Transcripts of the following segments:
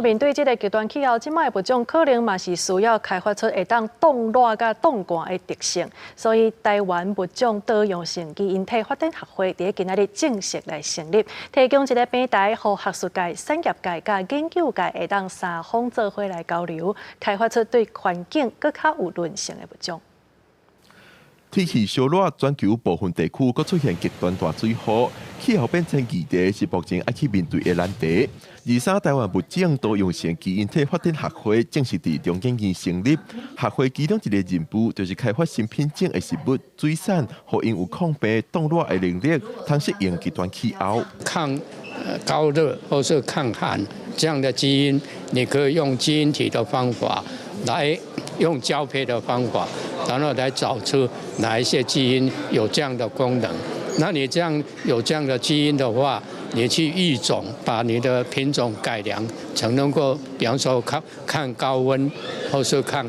面对这个极端气候，即卖物种可能嘛是需要开发出会当冻热甲冻寒的特性，所以台湾物种多样性基因体发展学会伫今仔日正式来成立，提供一个平台，互学术界、产业界甲研究界会当三方做伙来交流，开发出对环境更较有韧性的物种。天气烧热，全球部分地区阁出现极端大水雨，气候变迁议题是目前要去面对的难题。23台湾物种多样性基因体发展学会正式伫中建院成立，学会其中一个任务就是开发新品种的食物、水产，互因有抗病、冻热的能力，通适应极端气候。抗高热或是抗旱这样的基因，你可以用基因体的方法来用交配的方法，然后来找出哪一些基因有这样的功能。那你这样有这样的基因的话，你去育种，把你的品种改良成能够，比方说抗高温，或是抗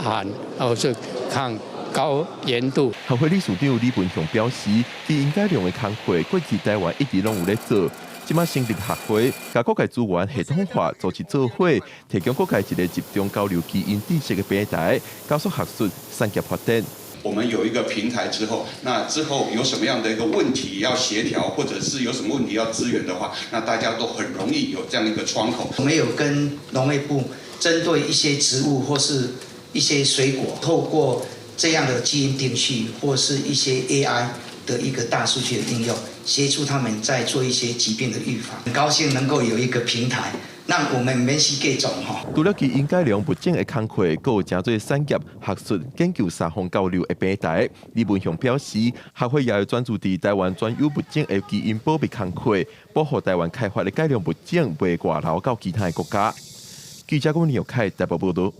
寒，或是抗高盐度。学会理事长李文雄表示，基因改良的工作，过去台湾一直拢有在做。即马成立学会，甲各界资源系统化，组织做伙，提供各界一个集中交流基因知识的平台，加速学术产业发展。我们有一个平台之后，那之后有什么样的一个问题要协调，或者是有什么问题要支援的话，那大家都很容易有这样一个窗口。我们有跟农业部针对一些植物或是一些水果，透过这样的基因定序或是一些 AI 的一个大数据的应用，协助他们在做一些疾病的预防。很高兴能够有一个平台，让我们免死各种哈。除了基因改良物种的工作，更有真侪产业、学术、研究三方交流的平台。李文雄表示，学会也要专注伫台湾专有物种的基因保密工作，保护台湾开发的改良物种袂外流到其他的国家。记者郭文耀凯台北报道。